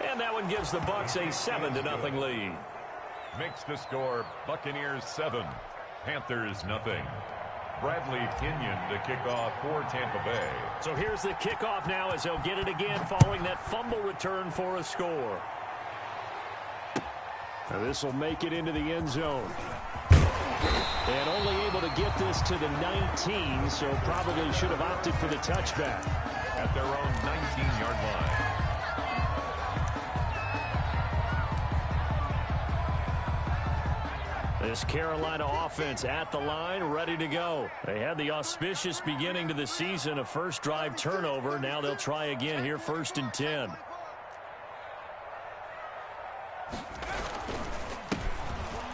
And that one gives the Bucs a 7-0 lead. Makes the score Buccaneers 7, Panthers nothing. Bradley Pinion to kick off for Tampa Bay. So here's the kickoff now as they'll get it again following that fumble return for a score. Now this will make it into the end zone. And only able to get this to the 19, so probably should have opted for the touchback. At their own 19-yard line. This Carolina offense at the line, ready to go. They had the auspicious beginning to the season, a first drive turnover. Now they'll try again here, 1st and 10.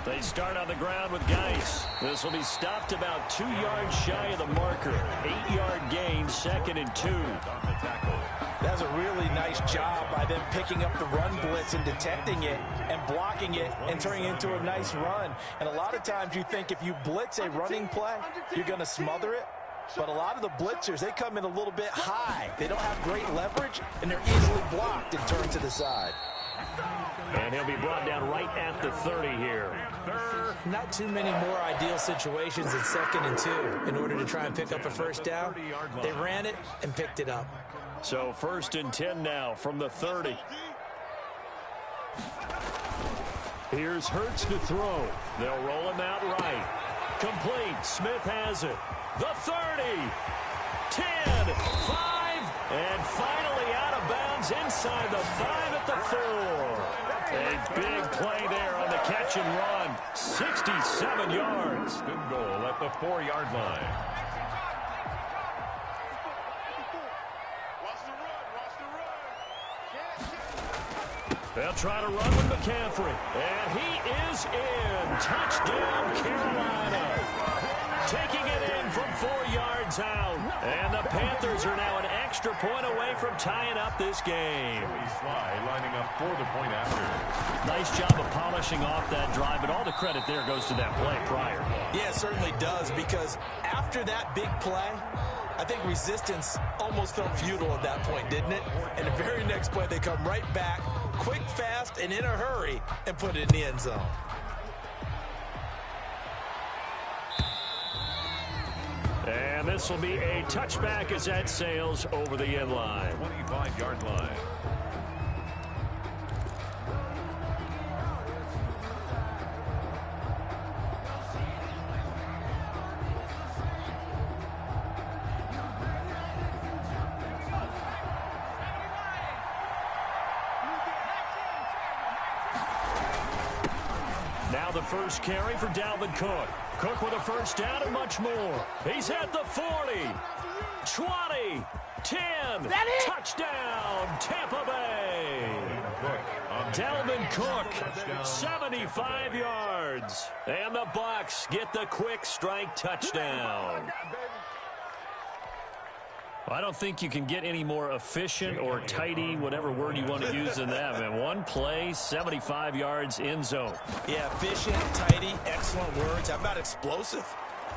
They start on the ground with Geis. This will be stopped about 2 yards shy of the marker. 8-yard gain, 2nd and 2. On the tackle. That's a really nice job by them picking up the run blitz and detecting it and blocking it and turning it into a nice run. And a lot of times you think if you blitz a running play, you're going to smother it. But a lot of the blitzers, they come in a little bit high. They don't have great leverage, and they're easily blocked and turned to the side. And he'll be brought down right at the 30 here. Not too many more ideal situations than 2nd and 2 in order to try and pick up a first down. They ran it and picked it up. So 1st and 10 now from the 30. Here's Hurts to throw. They'll roll him out right. Complete. Smith has it. The 30. 10. 5. And finally out of bounds inside the 5 at the 4. A big play there on the catch and run. 67 yards. Good goal at the 4-yard line. They'll try to run with McCaffrey. And he is in. Touchdown, Carolina. Taking it in from 4 yards out. And the Panthers are now an extra point away from tying up this game. Sly lining up for the point after. Nice job of polishing off that drive, but all the credit there goes to that play prior. Yeah, it certainly does, because after that big play, I think resistance almost felt futile at that point, didn't it? And the very next play, they come right back, quick, fast, and in a hurry, and put it in the end zone. And this will be a touchback as that sails over the end line. 25-yard line. Now the first carry for Dalvin Cook. Cook with a first down and much more. He's at the 40, 20, 10. Touchdown, Tampa Bay. Dalvin Cook, 75 yards. And the Bucs get the quick strike touchdown. I don't think you can get any more efficient or tidy, whatever word you want to use than that, man. One play, 75 yards, end zone. Yeah, efficient, tidy, excellent words. How about explosive?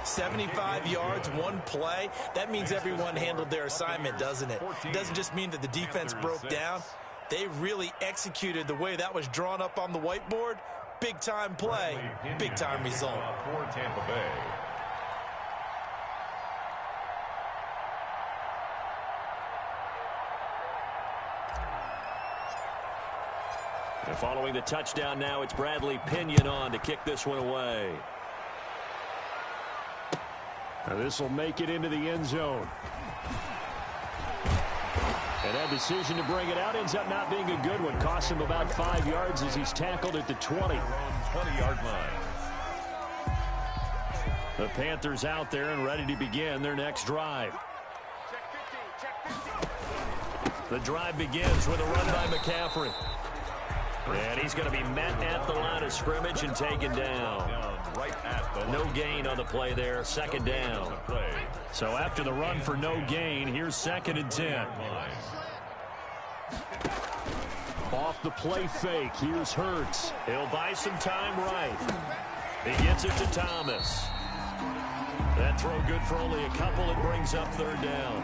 75 yards, one play. That means everyone handled their assignment, doesn't it? It doesn't just mean that the defense broke down. They really executed the way that was drawn up on the whiteboard. Big-time play, big-time result. For Tampa Bay. And following the touchdown now, it's Bradley Pinion on to kick this one away. Now this will make it into the end zone. And that decision to bring it out ends up not being a good one. Costs him about 5 yards as he's tackled at the 20. 20-yard line. The Panthers out there and ready to begin their next drive. The drive begins with a run by McCaffrey. And he's going to be met at the line of scrimmage and taken down. No gain on the play there, 2nd down. So after the run for no gain, here's 2nd and 10. Off the play fake, here's Hurts. He'll buy some time right. He gets it to Thomas. That throw good for only a couple. It brings up third down.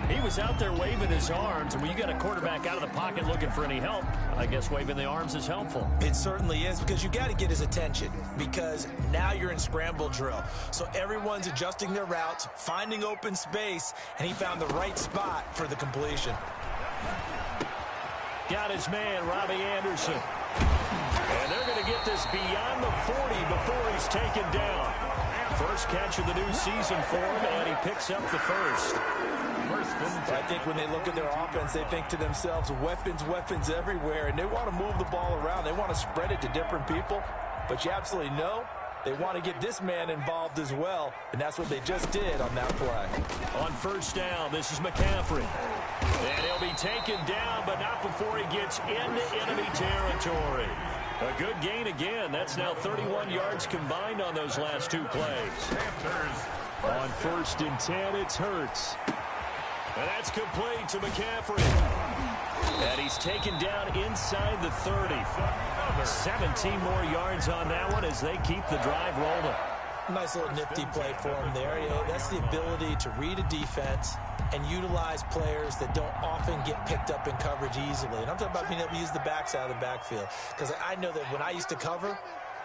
He was out there waving his arms, and when you got a quarterback out of the pocket looking for any help, I guess waving the arms is helpful. It certainly is, because you got to get his attention, because now you're in scramble drill. So everyone's adjusting their routes, finding open space, and he found the right spot for the completion. Got his man, Robbie Anderson. And they're going to get this beyond the 40 before he's taken down. First catch of the new season for him, and he picks up the first. I think when they look at their offense, they think to themselves, weapons, weapons everywhere, and they want to move the ball around. They want to spread it to different people, but you absolutely know they want to get this man involved as well, and that's what they just did on that play. On first down, this is McCaffrey. And he'll be taken down, but not before he gets into enemy territory. A good gain again. That's now 31 yards combined on those last two plays. On first and 10, it's Hurts. And that's complete to McCaffrey. And he's taken down inside the 30. 17 more yards on that one as they keep the drive rolling. Nice little nifty play for him there. That's the ability to read a defense and utilize players that don't often get picked up in coverage easily. And I'm talking about being able to use the backside of the backfield. Because I know that when I used to cover,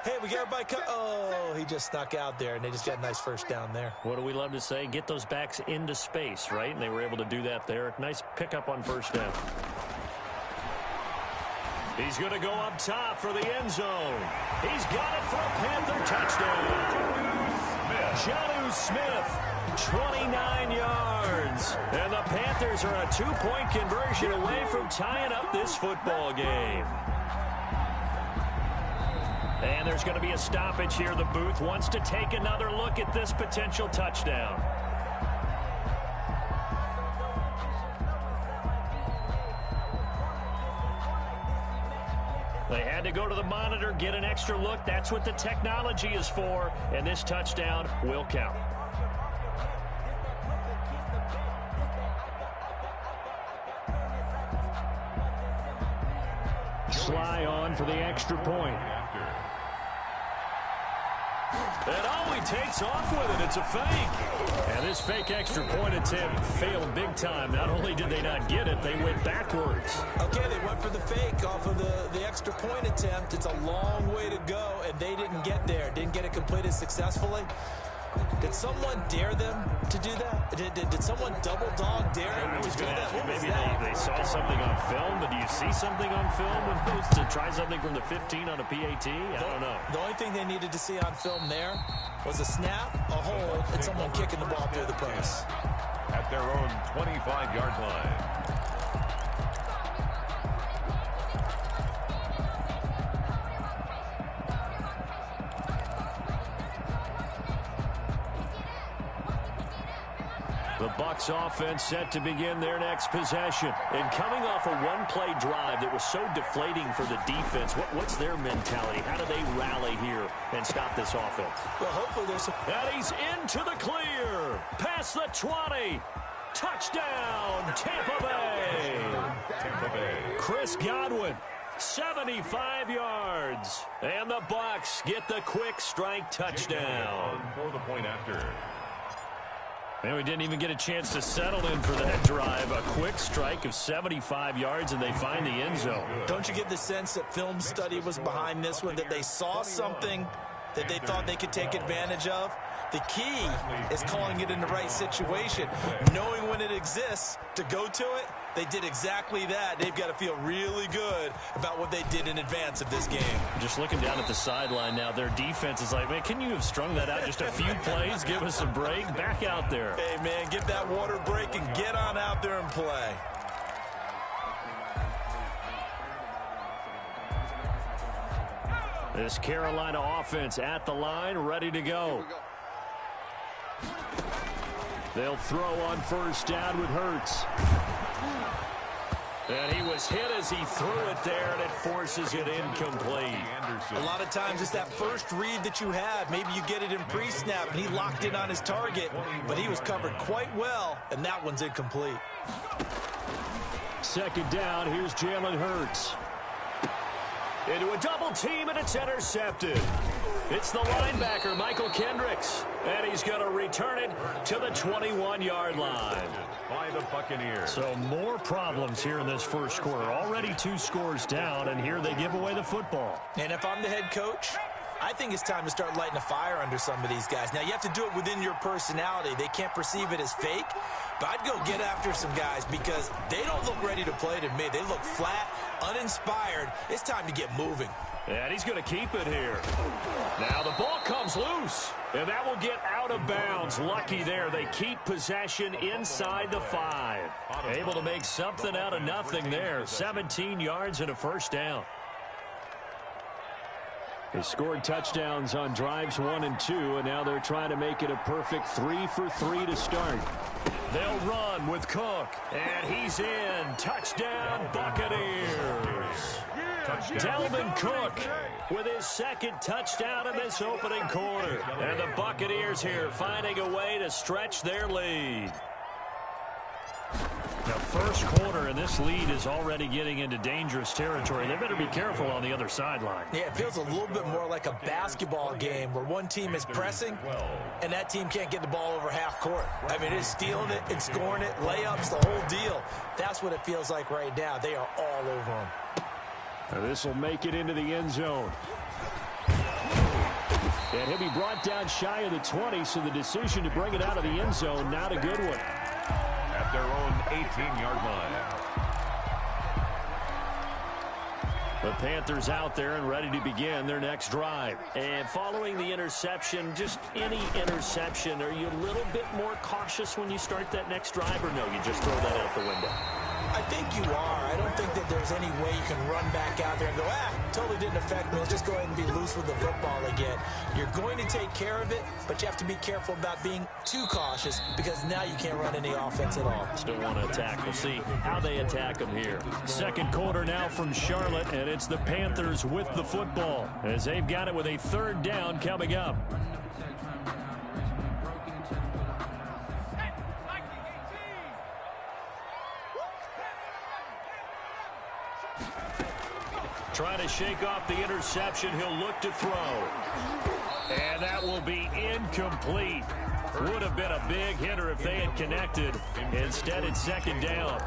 hey, we got everybody oh, he just snuck out there, and they just got a nice first down there. What do we love to say? Get those backs into space, right? And they were able to do that there. Nice pickup on first down. He's going to go up top for the end zone. He's got it for a Panther touchdown. Jonnu Smith, 29 yards. And the Panthers are a two-point conversion away from tying up this football game. And there's going to be a stoppage here. The booth wants to take another look at this potential touchdown. They had to go to the monitor, get an extra look. That's what the technology is for. And this touchdown will count. Sly on for the extra point. And oh, he takes off with it. It's a fake. And this fake extra point attempt failed big time. Not only did they not get it, they went backwards. Okay, they went for the fake off of the extra point attempt. It's a long way to go, and they didn't get there. Didn't get it completed successfully. Did someone dare them to do that? Did someone double dog dare them to do that? Maybe they saw something on film, but do you see something on film to try something from the 15 on a PAT? I don't know. The only thing they needed to see on film there was a snap, a hold, and someone kicking the ball through the post. At their own 25-yard line. The Bucs offense set to begin their next possession. And coming off a one-play drive that was so deflating for the defense, what's their mentality? How do they rally here and stop this offense? Well, hopefully there's some... And he's into the clear. Past the 20. Touchdown, Tampa Bay. Tampa Bay. Chris Godwin, 75 yards. And the Bucs get the quick strike touchdown. For the point after. And we didn't even get a chance to settle in for that drive. A quick strike of 75 yards, and they find the end zone. Don't you get the sense that film study was behind this one, that they saw something that they thought they could take advantage of? The key is calling it in the right situation, knowing when it exists to go to it. They did exactly that. They've got to feel really good about what they did in advance of this game. Just looking down at the sideline now, their defense is like, man, can you have strung that out just a few plays? Give us a break. Back out there. Hey, man, get that water break and get on out there and play. This Carolina offense at the line, ready to go. They'll throw on first down with Hurts. And he was hit as he threw it there, and it forces it incomplete. A lot of times it's that first read that you have. Maybe you get it in pre-snap, and he locked in on his target, but he was covered quite well, and that one's incomplete. Second down, here's Jalen Hurts. Into a double team, and it's intercepted. It's the linebacker, Michael Kendricks. And he's going to return it to the 21-yard line. By the Buccaneers. So more problems here in this first quarter. Already 2 scores down, and here they give away the football. And if I'm the head coach, I think it's time to start lighting a fire under some of these guys. Now, you have to do it within your personality. They can't perceive it as fake. But I'd go get after some guys because they don't look ready to play to me. They look flat, uninspired. It's time to get moving. And he's going to keep it here. Now the ball comes loose. And that will get out of bounds. Lucky there. They keep possession inside the 5. Able to make something out of nothing there. 17 yards and a first down. They scored touchdowns on drives 1 and 2, and now they're trying to make it a perfect 3 for 3 to start. They'll run with Cook, and he's in. Touchdown, Buccaneers. Dalvin Cook with his second touchdown in this opening quarter. And the Buccaneers here finding a way to stretch their lead. Now, first quarter, and this lead is already getting into dangerous territory. They better be careful on the other sideline. Yeah, it feels a little bit more like a basketball game where one team is pressing and that team can't get the ball over half court. I mean, it's stealing it, it's scoring it, layups, the whole deal. That's what it feels like right now. They are all over them. Now, this will make it into the end zone. And he'll be brought down shy of the 20, so the decision to bring it out of the end zone, not a good one. At their own 18-yard line. The Panthers out there and ready to begin their next drive. And following the interception, just any interception, are you a little bit more cautious when you start that next drive, or no, you just throw that out the window? I think you are. I don't think that there's any way you can run back out there and go, totally didn't affect me. Let's just go ahead and be loose with the football again. You're going to take care of it, but you have to be careful about being too cautious because now you can't run any offense at all. Still want to attack. We'll see how they attack them here. Second quarter now from Charlotte, and it's the Panthers with the football as they've got it with a third down coming up. Trying to shake off the interception. He'll look to throw. And that will be incomplete. Would have been a big hitter if they had connected. Instead, it's second down.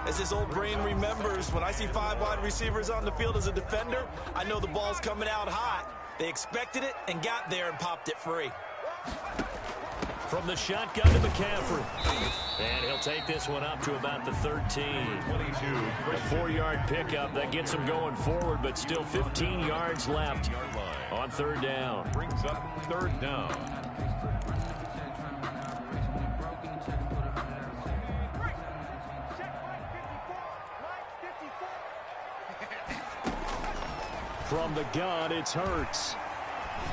As his old brain remembers, when I see 5 wide receivers on the field as a defender, I know the ball's coming out hot. They expected it and got there and popped it free. From the shotgun to McCaffrey. And he'll take this one up to about the 13. 22. A 4-yard pickup. That gets him going forward, but still 15 yards left on third down. Brings up third down. From the gun, it's Hurts.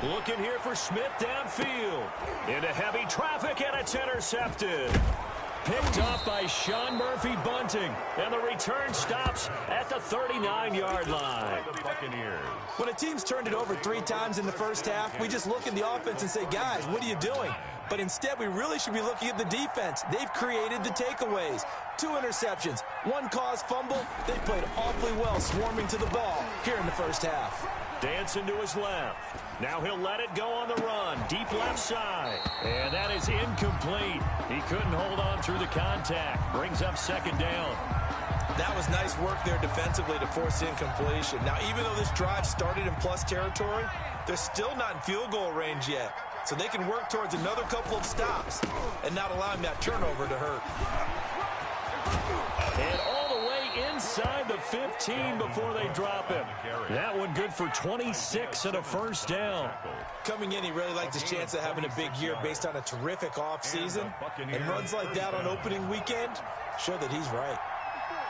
Looking here for Smith downfield. Into heavy traffic, and it's intercepted. Picked up by Sean Murphy-Bunting. And the return stops at the 39-yard line. When a team's turned it over 3 times in the first half, we just look at the offense and say, guys, what are you doing? But instead, we really should be looking at the defense. They've created the takeaways. 2 interceptions, 1 caused fumble. They played awfully well swarming to the ball here in the first half. Dancing to his left. Now he'll let it go on the run. Deep left side. And that is incomplete. He couldn't hold on through the contact. Brings up second down. That was nice work there defensively to force incompletion. Now, even though this drive started in plus territory, they're still not in field goal range yet. So they can work towards another couple of stops and not allowing that turnover to hurt. And all the way inside the 15 before they drop him. That one good for 26 and a first down. Coming in, he really liked his chance of having a big year based on a terrific offseason. And runs like that on opening weekend show that he's right.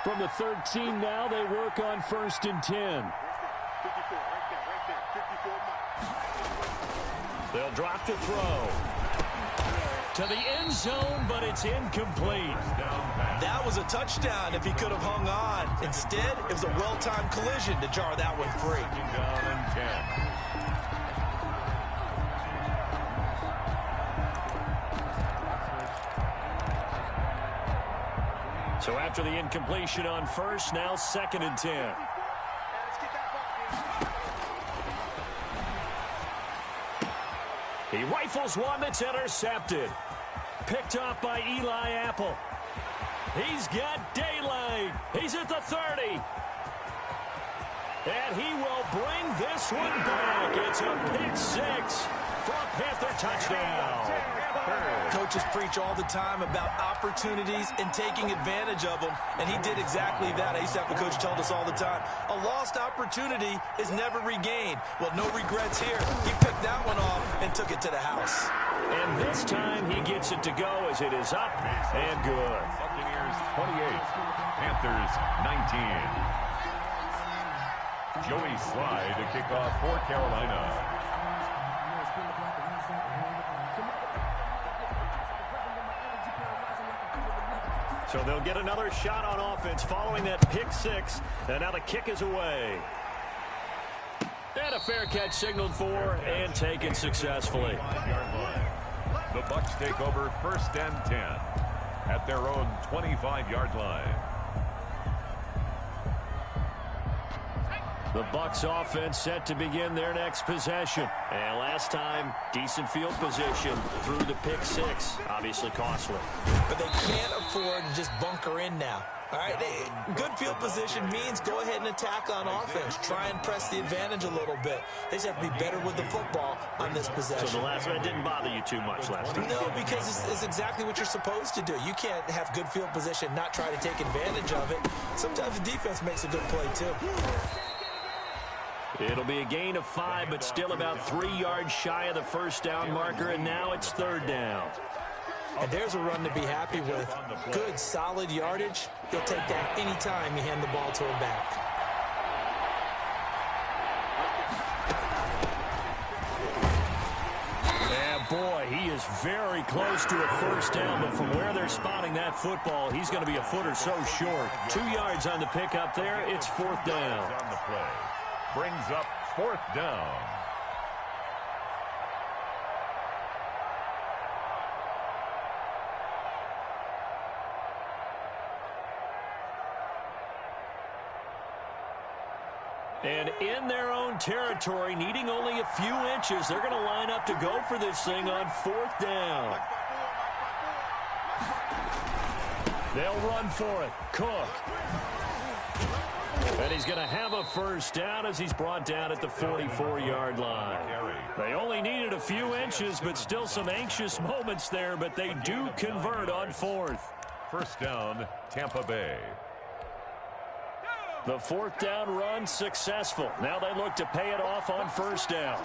From the 13 now, they work on 1st and 10. They'll drop to throw. To the end zone, but it's incomplete. That was a touchdown if he could have hung on. Instead, it was a well-timed collision to jar that one free. So after the incompletion on 1st, now 2nd and 10. rifles one that's intercepted. Picked off by Eli Apple. He's got daylight. He's at the 30. And he will bring this one back. It's a pick-6 for a Panther touchdown. Coaches preach all the time about opportunities and taking advantage of them, and he did exactly that. I used to have a coach tell us all the time, a lost opportunity is never regained. Well, no regrets here. He picked that one off and took it to the house. And this time he gets it to go as it is up and good. Buccaneers 28, Panthers 19. Joey Slye to kick off for Carolina. So they'll get another shot on offense following that pick-6. And now the kick is away. And a fair catch signaled for and taken successfully. The Bucs take over 1st and 10 at their own 25-yard line. The Bucs offense set to begin their next possession. And last time, decent field position through the pick-6. Obviously costly. But they can't afford to just bunker in now. All right, good field position means go ahead and attack on offense. Try and press the advantage a little bit. They just have to be better with the football on this possession. So the last one didn't bother you too much last time? No, because it's exactly what you're supposed to do. You can't have good field position, not try to take advantage of it. Sometimes the defense makes a good play, too. It'll be a gain of 5, but still about 3 yards shy of the first down marker, and now it's 3rd down. And there's a run to be happy with. Good, solid yardage. He'll take that anytime you hand the ball to him back. Yeah, boy, he is very close to a first down, but from where they're spotting that football, he's going to be a foot or so short. 2 yards on the pickup there. It's 4th down. On the play. Brings up 4th down. And in their own territory, needing only a few inches, they're going to line up to go for this thing on 4th down. They'll run for it. Cook. And he's going to have a first down as he's brought down at the 44-yard line. They only needed a few inches, but still some anxious moments there, but they do convert on 4th. 1st down, Tampa Bay. The 4th down run successful. Now they look to pay it off on 1st down.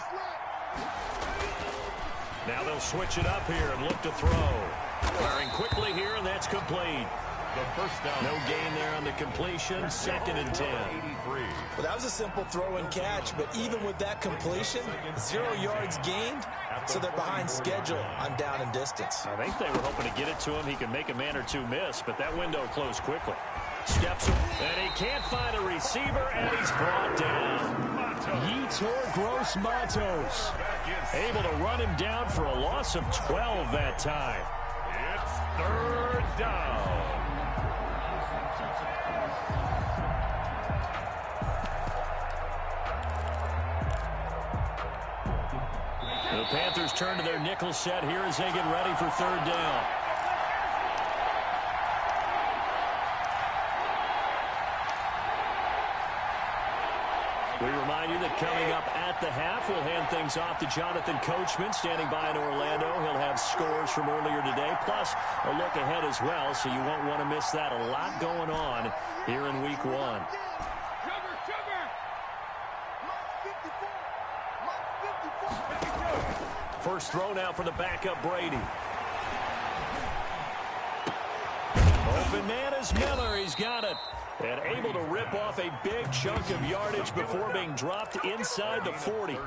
Now they'll switch it up here and look to throw. Firing quickly here, and that's complete. The 1st down. No gain there on the completion. 2nd and 10. Well, that was a simple throw and catch, but even with that completion, 0 yards gained, so they're behind schedule on down and distance. I think they were hoping to get it to him. He can make a man or two miss, but that window closed quickly. Steps, and he can't find a receiver, and he's brought down. Yetur Gross-Matos able to run him down for a loss of 12 that time. It's 3rd down. The Panthers turn to their nickel set here as they get ready for 3rd down. We remind you that coming up at the half, we'll hand things off to Jonathan Coachman, standing by in Orlando. He'll have scores from earlier today, plus a look ahead as well, so you won't want to miss that. A lot going on here in Week 1. First throw now for the backup Brady. Open man is Miller. He's got it. And able to rip off a big chunk of yardage before being dropped inside the 40.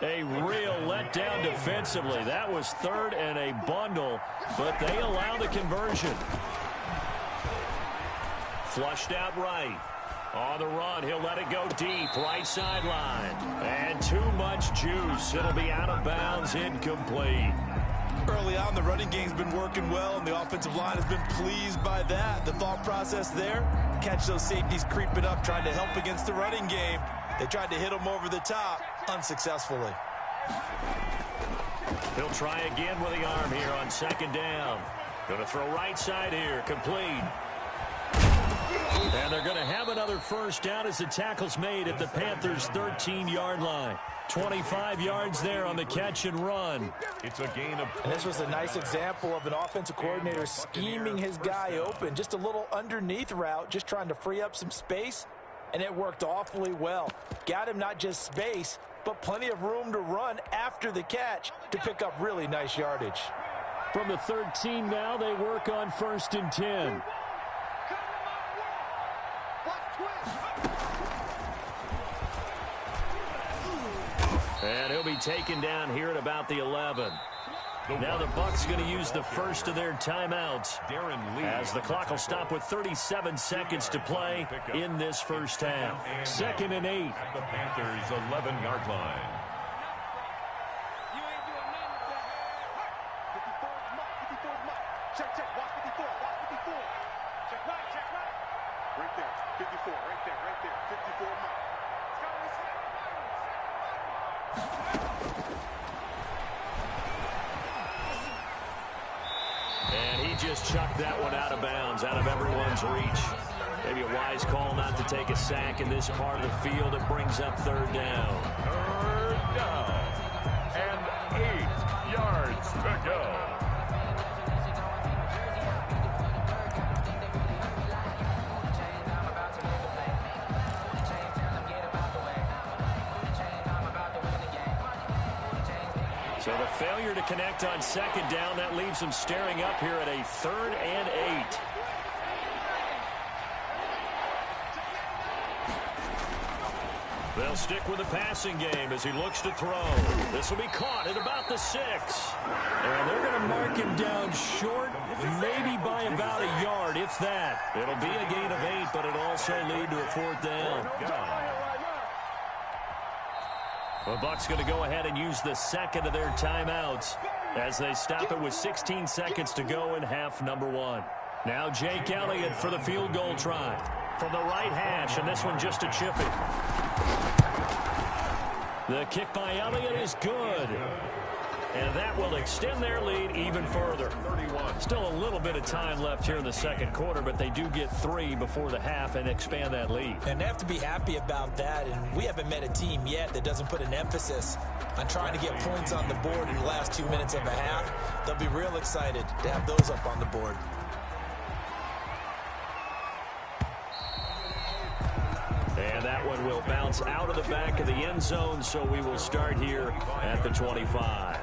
A real letdown defensively. That was 3rd and a bundle, but they allow the conversion. Flushed out right. On the run, he'll let it go deep, right sideline. And too much juice. It'll be out of bounds, incomplete. Early on, the running game's been working well, and the offensive line has been pleased by that. The thought process there, catch those safeties creeping up, trying to help against the running game. They tried to hit them over the top, unsuccessfully. He'll try again with the arm here on second down. Going to throw right side here, complete. And they're going to have another first down as the tackle's made at the Panthers' 13-yard line. 25 yards there on the catch and run. It's a gain of... And this was a nice example of an offensive coordinator scheming his guy open. Just a little underneath route, just trying to free up some space, and it worked awfully well. Got him not just space, but plenty of room to run after the catch to pick up really nice yardage. From the 13 now, they work on 1st and 10. And he'll be taken down here at about the 11. Now the Bucs going to use the first of their timeouts as the clock will stop with 37 seconds to play in this first half. 2nd and 8. At the Panthers' 11-yard line. Right there, 54, right there, 54 mark. And he just chucked that one out of bounds, out of everyone's reach. Maybe a wise call not to take a sack in this part of the field. It brings up 3rd down. 3rd down. And 8 yards to go. So the failure to connect on 2nd down, that leaves them staring up here at a 3rd and 8. They'll stick with the passing game as he looks to throw. This will be caught at about the 6. And they're going to mark him down short, maybe by about a yard, if that. It'll be a gain of 8, but it'll also lead to a 4th down. The Bucs going to go ahead and use the 2nd of their timeouts as they stop it with 16 seconds to go in half number 1. Now Jake Elliott for the field goal try from the right hash, and this one just a chippy. The kick by Elliott is good. And that will extend their lead even further. Still a little bit of time left here in the 2nd quarter, but they do get 3 before the half and expand that lead. And they have to be happy about that, and we haven't met a team yet that doesn't put an emphasis on trying to get points on the board in the last 2 minutes of a half. They'll be real excited to have those up on the board. And that one will bounce out of the back of the end zone, so we will start here at the 25.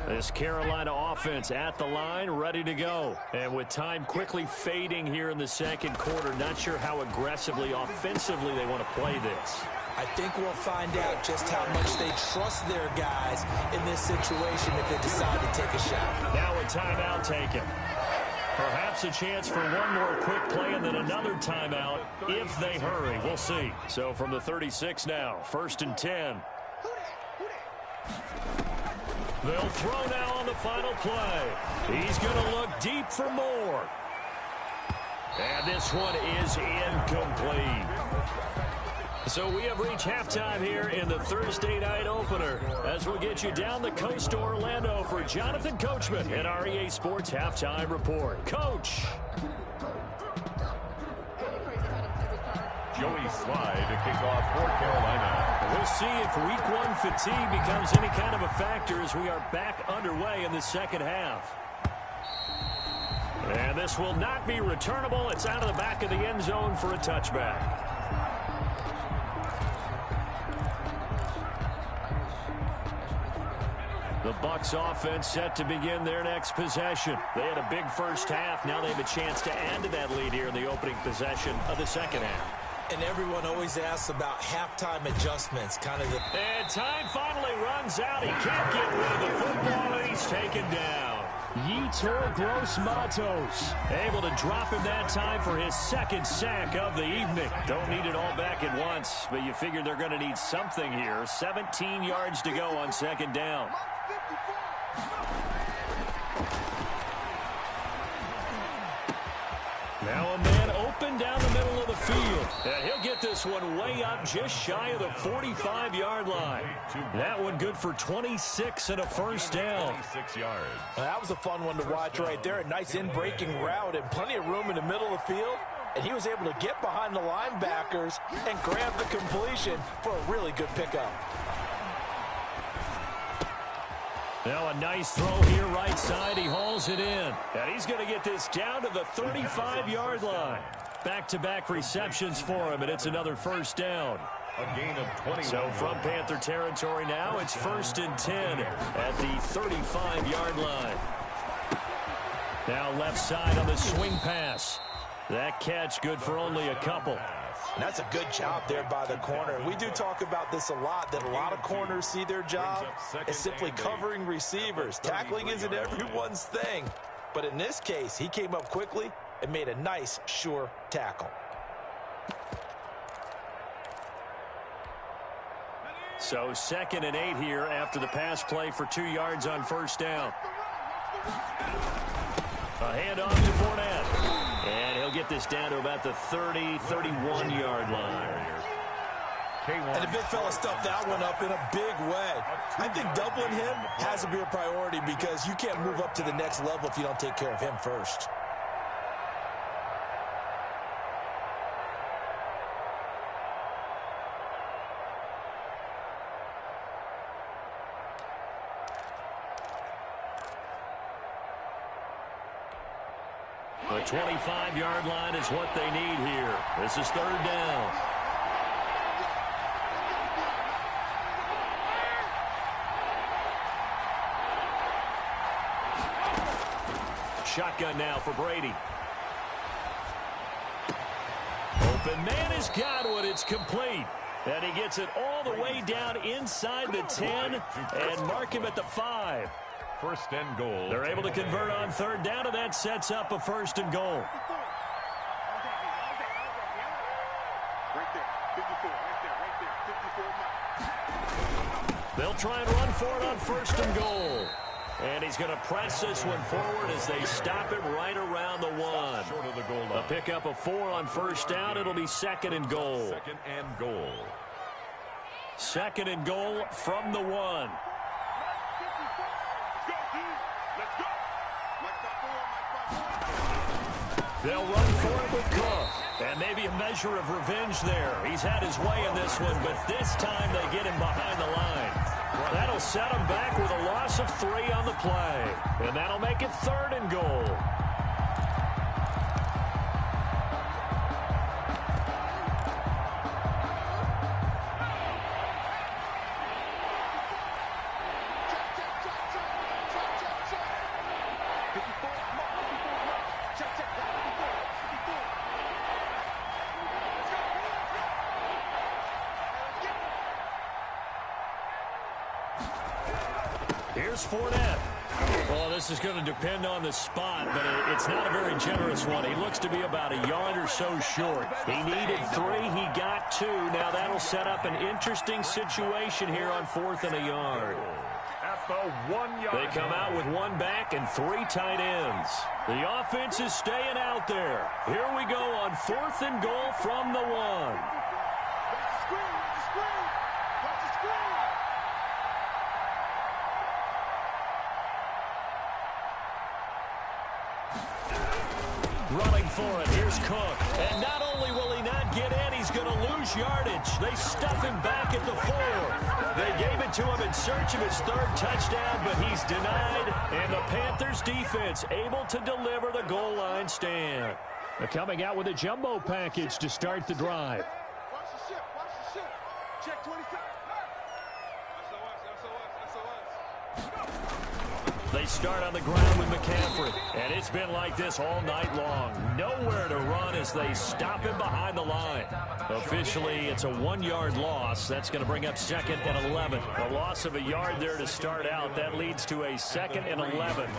This Carolina offense at the line, ready to go. And with time quickly fading here in the 2nd quarter, not sure how aggressively, offensively they want to play this. I think we'll find out just how much they trust their guys in this situation if they decide to take a shot. Now a timeout taken. Perhaps a chance for one more quick play and then another timeout if they hurry. We'll see. So from the 36 now, 1st and 10. They'll throw now on the final play. He's going to look deep for more. And this one is incomplete. So we have reached halftime here in the Thursday night opener as we'll get you down the coast to Orlando for Jonathan Coachman at our EA Sports Halftime Report. Coach. Joey Slye to kick off for Carolina. We'll see if week 1 fatigue becomes any kind of a factor as we are back underway in the 2nd half. And this will not be returnable. It's out of the back of the end zone for a touchback. The Bucs offense set to begin their next possession. They had a big first half. Now they have a chance to add to that lead here in the opening possession of the 2nd half. And everyone always asks about halftime adjustments, kind of the... And time finally runs out. He can't get rid of the football, and he's taken down. Yetur Gross-Matos able to drop him that time for his 2nd sack of the evening. Don't need it all back at once, but you figure they're going to need something here. 17 yards to go on 2nd down. Now a man open down the middle of the field. And he'll get this one way up just shy of the 45-yard line. That one good for 26 and a first down. 26 yards. That was a fun one to watch right there. A nice in-breaking route and plenty of room in the middle of the field. And he was able to get behind the linebackers and grab the completion for a really good pickup. Now a nice throw here right side. He hauls it in. And he's going to get this down to the 35-yard line. Back-to-back receptions for him, and it's another first down. A gain of 20. So from Panther territory now, it's 1st and 10 at the 35-yard line. Now left side on the swing pass. That catch good for only a couple. And that's a good job there by the corner. We do talk about this a lot, that a lot of corners see their job as simply covering receivers. Tackling isn't everyone's thing. But in this case, he came up quickly and made a nice, sure tackle. So 2nd and 8 here after the pass play for 2 yards on first down. A handoff to Fournette. And he'll get this down to about the 30, 31-yard line. And the big fella stuffed that one up in a big way. I think doubling him has to be a priority because you can't move up to the next level if you don't take care of him first. The 25-yard line is what they need here. This is 3rd down. Shotgun now for Brady. Open man has got one. It's complete. And he gets it all the way down inside the 10 and mark him at the 5. 1st and goal. They're able to convert on 3rd down, and that sets up a 1st and goal. Right there, 54, right there, 54. They'll try and run for it on 1st and goal. And he's going to press this one forward as they stop him right around the 1. Short of the goal line. A pickup of 4 on 1st down. It'll be 2nd and goal. 2nd and goal. 2nd and goal from the 1. They'll run for it with Cook. And maybe a measure of revenge there. He's had his way in this one, but this time they get him behind the line. That'll set him back with a loss of 3 on the play. And that'll make it 3rd and goal. Here's Fournette. Well, this is going to depend on the spot, but it's not a very generous one. He looks to be about a yard or so short. He needed 3. He got 2. Now that'll set up an interesting situation here on 4th and a yard. At the 1 yard. They come out with 1 back and 3 tight ends. The offense is staying out there. Here we go on 4th and goal from the 1. Running for it. Here's Cook. And not only will he not get in, he's going to lose yardage. They stuff him back at the 4. They gave it to him in search of his 3rd touchdown, but he's denied. And the Panthers defense able to deliver the goal line stand. They're coming out with a jumbo package to start the drive. Watch the ship, watch the ship. Check 27. They start on the ground with McCaffrey, and it's been like this all night long. Nowhere to run as they stop him behind the line. Officially, it's a 1-yard loss. That's going to bring up 2nd and 11. A loss of a yard there to start out. That leads to a 2nd and 11.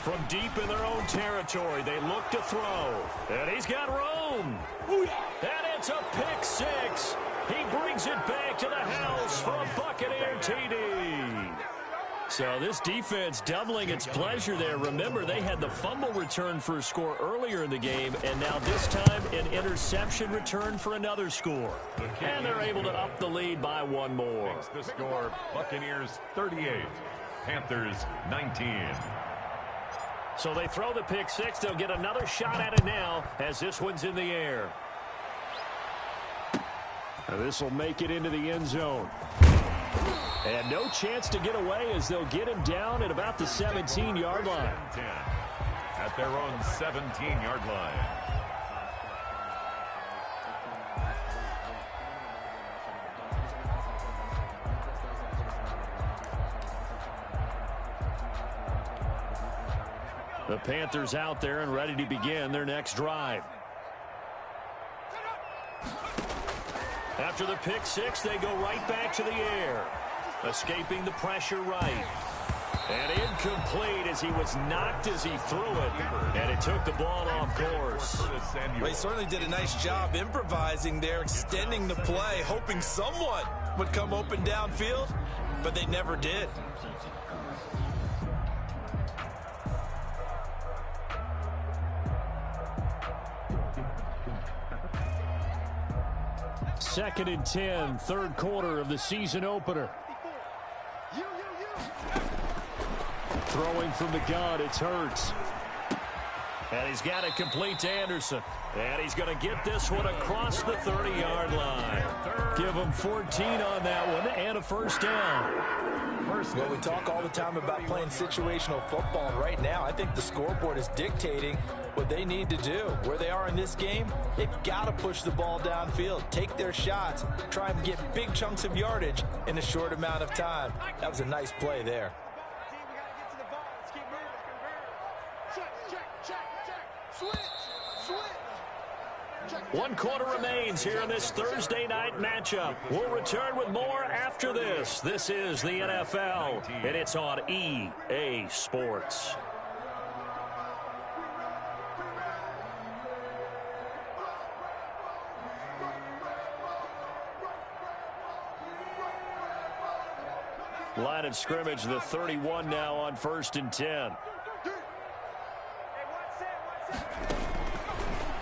From deep in their own territory, they look to throw. And he's got room. And it's a pick 6. He brings it back to the house for a Buccaneer TD. So this defense doubling its pleasure there. Remember, they had the fumble return for a score earlier in the game, and now this time an interception return for another score. And they're able to up the lead by one more. Makes the score Buccaneers 38, Panthers 19. So they throw the pick six. They'll get another shot at it now as this one's in the air. This will make it into the end zone. And no chance to get away as they'll get him down at about the 17-yard line. At their own 17-yard line. The Panthers out there and ready to begin their next drive. After the pick six, they go right back to the air. Escaping the pressure right. And incomplete as he was knocked as he threw it. And it took the ball off course. Well, he certainly did a nice job improvising there, extending the play, hoping someone would come open downfield, but they never did. Second and 10, third quarter of the season opener. Throwing from the gun, it's Hurts. And he's got it complete to Anderson. And he's going to get this one across the 30-yard line. Give him 14 on that one and a first down. Well, we talk all the time about playing situational football. Right now, I think the scoreboard is dictating what they need to do. Where they are in this game, they've got to push the ball downfield, take their shots, try and get big chunks of yardage in a short amount of time. That was a nice play there. One quarter remains here in this Thursday night matchup. We'll return with more after this. This is the NFL, and it's on EA Sports. Line of scrimmage, the 31 now on 1st and 10.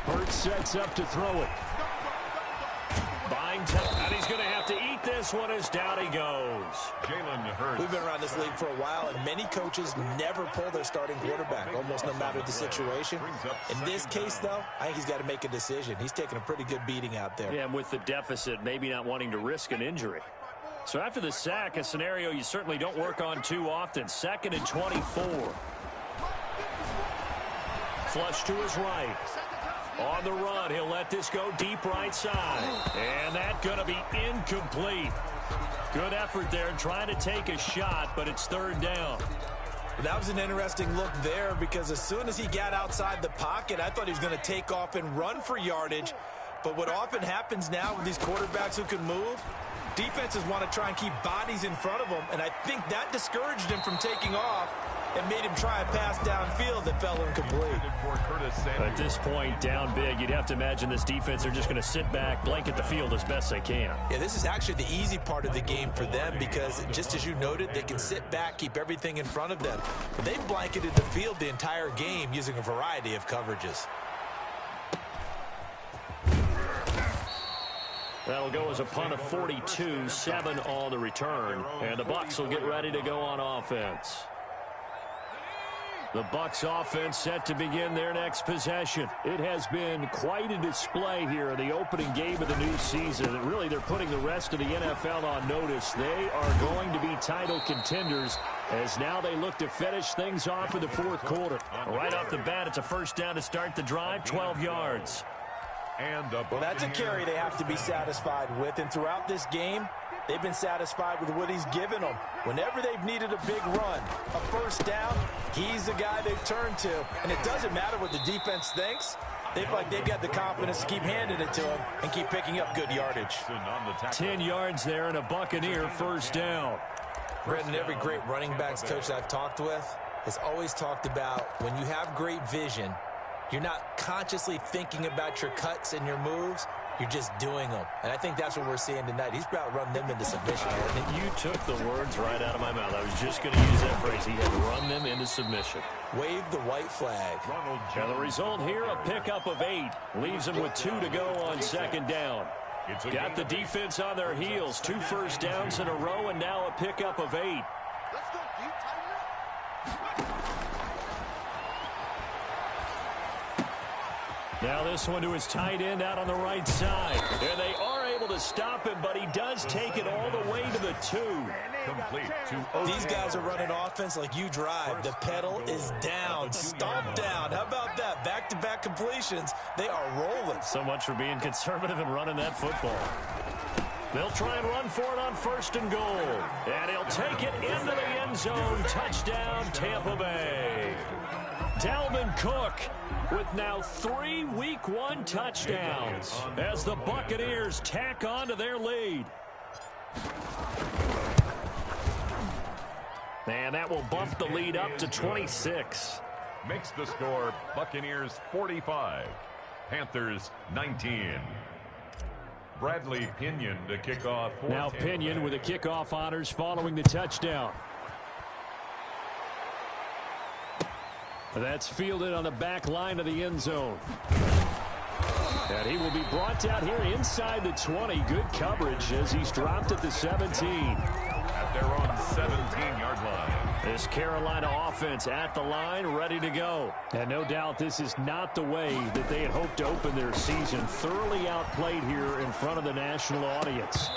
Hurts sets up to throw it. Buying time, and he's going to have to eat this one as down he goes. Jalen Hurts. We've been around this league for a while, and many coaches never pull their starting quarterback, almost no matter the situation. In this case, though, I think he's got to make a decision. He's taking a pretty good beating out there. Yeah, and with the deficit, maybe not wanting to risk an injury. So after the sack, a scenario you certainly don't work on too often. 2nd and 24. Flush to his right. On the run, he'll let this go deep right side. And that's going to be incomplete. Good effort there trying to take a shot, but it's 3rd down. That was an interesting look there because as soon as he got outside the pocket, I thought he was going to take off and run for yardage. But what often happens now with these quarterbacks who can move, defenses want to try and keep bodies in front of them, and I think that discouraged him from taking off and made him try a pass downfield that fell incomplete. At this point, down big, you'd have to imagine this defense, they're just going to sit back, blanket the field as best they can. Yeah, this is actually the easy part of the game for them because, just as you noted, they can sit back, keep everything in front of them. But they've blanketed the field the entire game using a variety of coverages. That'll go as a punt of 42, 7 on the return. And the Bucs will get ready to go on offense. The Bucs offense set to begin their next possession. It has been quite a display here in the opening game of the new season. And really, they're putting the rest of the NFL on notice. They are going to be title contenders as now they look to finish things off in the 4th quarter. Right off the bat, it's a first down to start the drive, 12 yards. Well, that's a carry they have to be satisfied with. And throughout this game, they've been satisfied with what he's given them. Whenever they've needed a big run, a first down, he's the guy they've turned to. And it doesn't matter what the defense thinks. They've got the confidence to keep handing it to him and keep picking up good yardage. 10 yards there and a Buccaneer first down. Brendan, every great running backs coach I've talked with has always talked about when you have great vision, you're not consciously thinking about your cuts and your moves. You're just doing them. And I think that's what we're seeing tonight. He's about running them into submission. You took the words right out of my mouth. I was just going to use that phrase. He had run them into submission. Wave the white flag. Now the result here, a pickup of 8. Leaves them with 2 to go on second down. Got the defense on their heels. 2 first downs in a row, and now a pickup of 8. Let's go, D. Tighten up. Now this one to his tight end out on the right side. And they are able to stop him, but he does take it all the way to the 2. Complete to These guys are running offense like you drive. The pedal is down, stomp down. How about that? Back-to-back completions. They are rolling. So much for being conservative and running that football. They'll try and run for it on 1st and goal. And he'll take it into the end zone. Touchdown, Tampa Bay. Dalvin Cook with now 3 Week 1 touchdowns as the Buccaneers tack on to their lead. And that will bump the lead up to 26. Makes the score Buccaneers 45, Panthers 19. Bradley Pinion to kick off. Now Pinion with the kickoff honors following the touchdown. That's fielded on the back line of the end zone. And he will be brought down here inside the 20. Good coverage as he's dropped at the 17. At their own 17-yard line. This Carolina offense at the line, ready to go. And no doubt this is not the way that they had hoped to open their season. Thoroughly outplayed here in front of the national audience.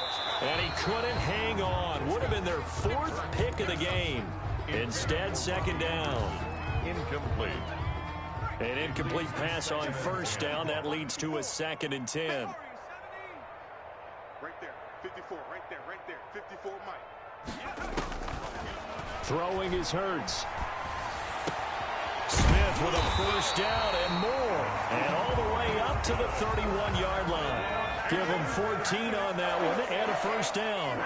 And he couldn't hang on. Would have been their 4th pick of the game. Instead, second down. Incomplete. An incomplete pass on 1st down. That leads to a 2nd and 10. Right there. 54. Right there. Right there. 54, Mike. Throwing is Hurts. Smith with a 1st down and more. And all the way up to the 31-yard line. Give him 14 on that one and a 1st down.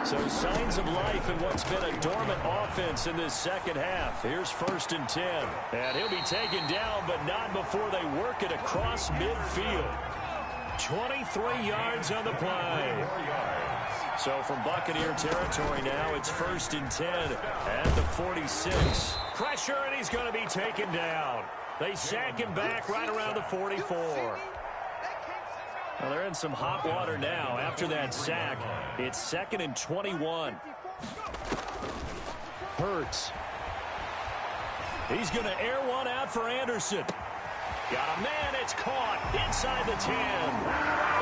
So signs of life in what's been a dormant offense in this second half. Here's 1st and 10. And he'll be taken down, but not before they work it across midfield. 23 yards on the play. So from Buccaneer territory now, it's 1st and 10 at the 46. Pressure, and he's going to be taken down. They sack him back right around the 44. Well, they're in some hot water now after that sack. It's 2nd and 21. Hurts. He's going to air one out for Anderson. Got a man, it's caught inside the 10.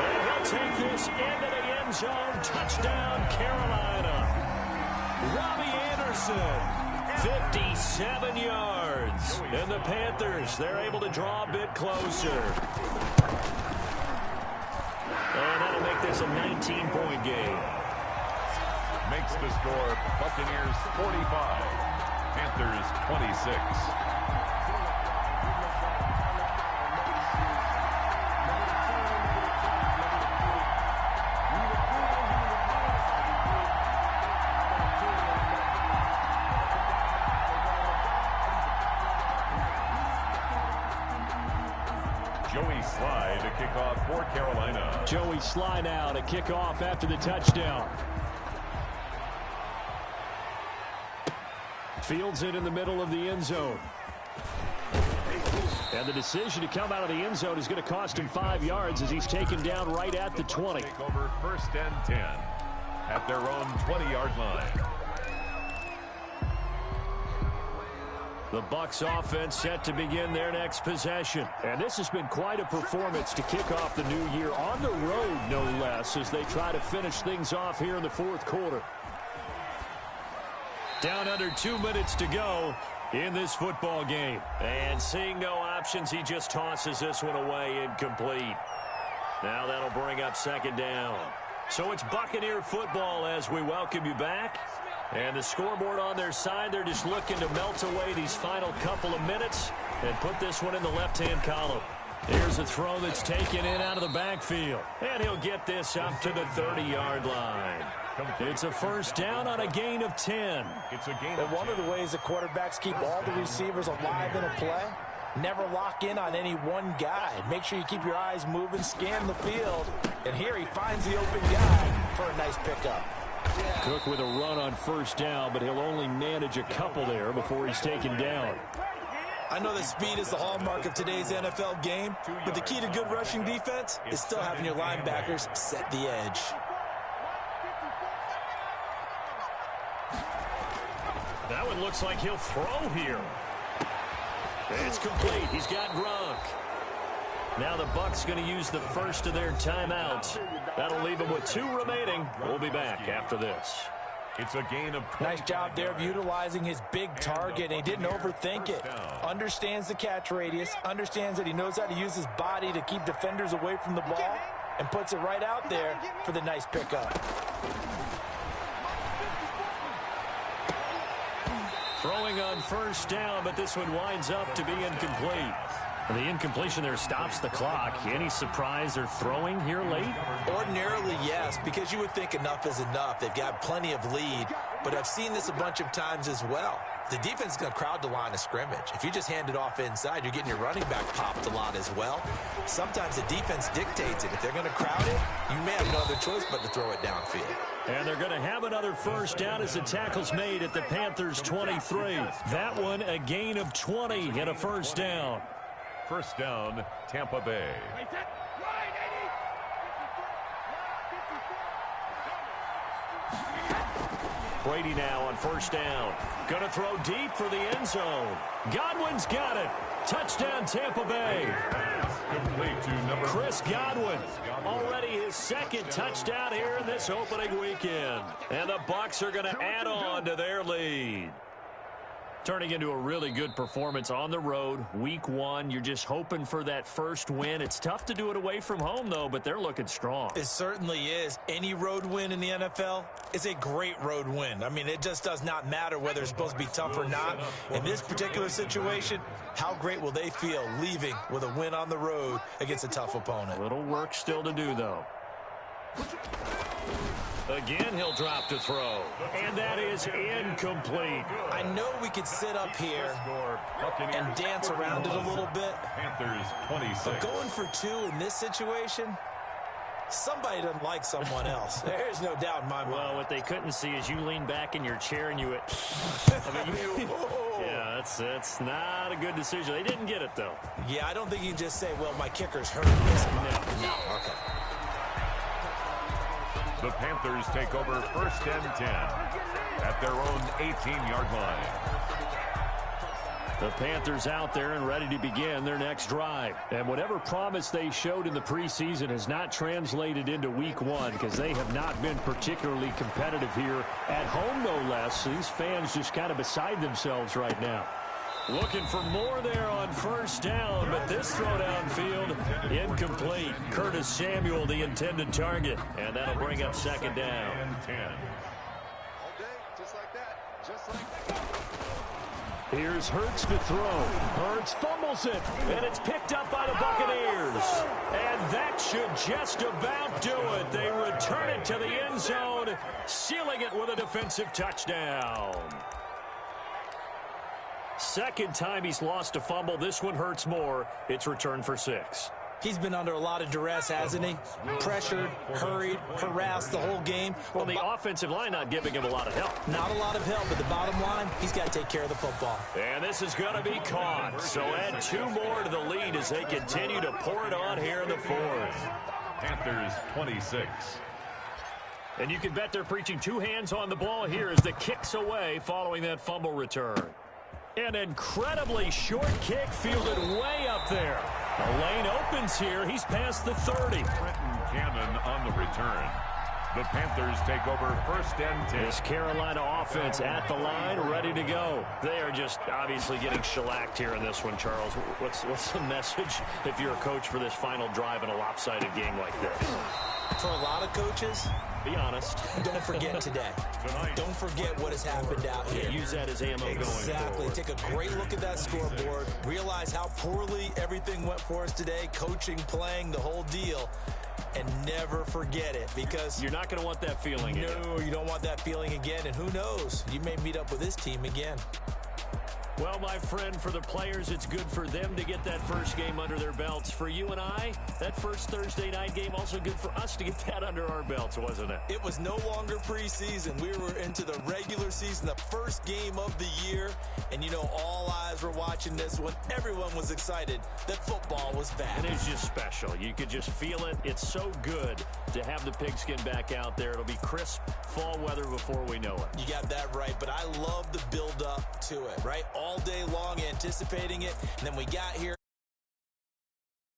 And he'll take this into the end zone. Touchdown, Carolina. Robbie Anderson, 57 yards. And the Panthers, they're able to draw a bit closer. And that'll make this a 19-point game. Makes the score Buccaneers 45, Panthers 26. Joey Sly to kick off for Carolina. Joey Sly now to kick off after the touchdown. Fields it in the middle of the end zone. And the decision to come out of the end zone is going to cost him 5 yards as he's taken down right at the 20. Take over 1st and 10 at their own 20-yard line. The Bucs offense set to begin their next possession. And this has been quite a performance to kick off the new year on the road, no less, as they try to finish things off here in the 4th quarter. Down under 2 minutes to go in this football game. And seeing no options, he just tosses this one away incomplete. Now that'll bring up 2nd down. So it's Buccaneer football as we welcome you back. And the scoreboard on their side, they're just looking to melt away these final couple of minutes and put this one in the left-hand column. Here's a throw that's taken in out of the backfield. And he'll get this up to the 30-yard line. It's a 1st down on a gain of 10. And one of the ways the quarterbacks keep all the receivers alive in a play Never lock in on any one guy. Make sure you keep your eyes moving, scan the field. And here he finds the open guy for a nice pickup. Cook with a run on first down, but he'll only manage a couple there before he's taken down. I know that speed is the hallmark of today's NFL game, but the key to good rushing defense is still having your linebackers set the edge. That one looks like he'll throw here. It's complete. He's got Gronk. Now the Bucs going to use the first of their timeouts. That'll leave them with 2 remaining. We'll be back after this. It's a gain of 20. Nice job there of utilizing his big target. He didn't overthink it. Understands the catch radius. Understands that he knows how to use his body to keep defenders away from the ball. And puts it right out there for the nice pickup. Throwing on first down, but this one winds up to be incomplete. The incompletion there stops the clock. Any surprise they're throwing here late? Ordinarily, yes, because you would think enough is enough. They've got plenty of lead, but I've seen this a bunch of times as well. The defense is going to crowd the line of scrimmage. If you just hand it off inside, you're getting your running back popped a lot as well. Sometimes the defense dictates it. If they're going to crowd it, you may have no other choice but to throw it downfield. And they're going to have another first down as the tackle's made at the Panthers' 23. That one a gain of 20 and a first down. First down, Tampa Bay. Brady now on first down. Going to throw deep for the end zone. Godwin's got it. Touchdown, Tampa Bay. Complete to number Chris Godwin. Already his second touchdown here in this opening weekend. And the Bucs are going to add on to their lead. Turning into a really good performance on the road. Week 1, you're just hoping for that first win. It's tough to do it away from home, though, but they're looking strong. It certainly is. Any road win in the NFL is a great road win. I mean, it just does not matter whether it's supposed to be tough or not. In this particular situation, how great will they feel leaving with a win on the road against a tough opponent? Little work still to do, though. Again, he'll drop to throw. And that is incomplete. I know we could sit up here and dance around it a little bit. Panthers 26. But going for 2 in this situation, somebody doesn't like someone else. There's no doubt in my mind. Well, what they couldn't see is you lean back in your chair and you went, yeah, that's not a good decision. They didn't get it, though. Yeah, I don't think you can just say, well, my kicker's hurt. No. Okay. The Panthers take over first and 10 at their own 18-yard line. The Panthers out there and ready to begin their next drive. And whatever promise they showed in the preseason has not translated into week 1 because they have not been particularly competitive here at home, no less. These fans just kind of beside themselves right now. Looking for more there on first down, but this throw downfield incomplete. Curtis Samuel, the intended target, and that'll bring up second down. All day, just like that, just like that. Here's Hurts to throw. Hurts fumbles it, and it's picked up by the Buccaneers. And that should just about do it. They return it to the end zone, sealing it with a defensive touchdown. Second time he's lost a fumble. This one hurts more. It's returned for 6. He's been under a lot of duress, hasn't he? Pressured, hurried, harassed the whole game. Well, the offensive line not giving him a lot of help. Not a lot of help, but the bottom line, he's got to take care of the football. And this is going to be caught. So add 2 more to the lead as they continue to pour it on here in the 4th. Panthers 26. And you can bet they're preaching 2 hands on the ball here as the kick's away following that fumble return. An incredibly short kick fielded way up there. The lane opens here. He's past the 30. Trenton Cannon on the return. The Panthers take over first and 10. This Carolina offense at the line, ready to go. They are just obviously getting shellacked here in this one, Charles. What's the message if you're a coach for this final drive in a lopsided game like this? For a lot of coaches, be honest. Don't forget today. Don't forget what has happened out here. Use that as ammo going forward. Take a great look at that scoreboard. Realize how poorly everything went for us today. Coaching, playing, the whole deal. And never forget it, because you're not going to want that feeling again. No, you don't want that feeling again. And who knows? You may meet up with this team again. Well, my friend, for the players, it's good for them to get that first game under their belts. For you and I, that first Thursday night game, also good for us to get that under our belts, wasn't it? It was no longer preseason. We were into the regular season, the first game of the year. And, you know, all eyes were watching this when everyone was excited that football was back. And it's just special. You could just feel it. It's so good to have the pigskin back out there. It'll be crisp fall weather before we know it. You got that right, but I love the build-up to it, right? All day long anticipating it, and then we got here.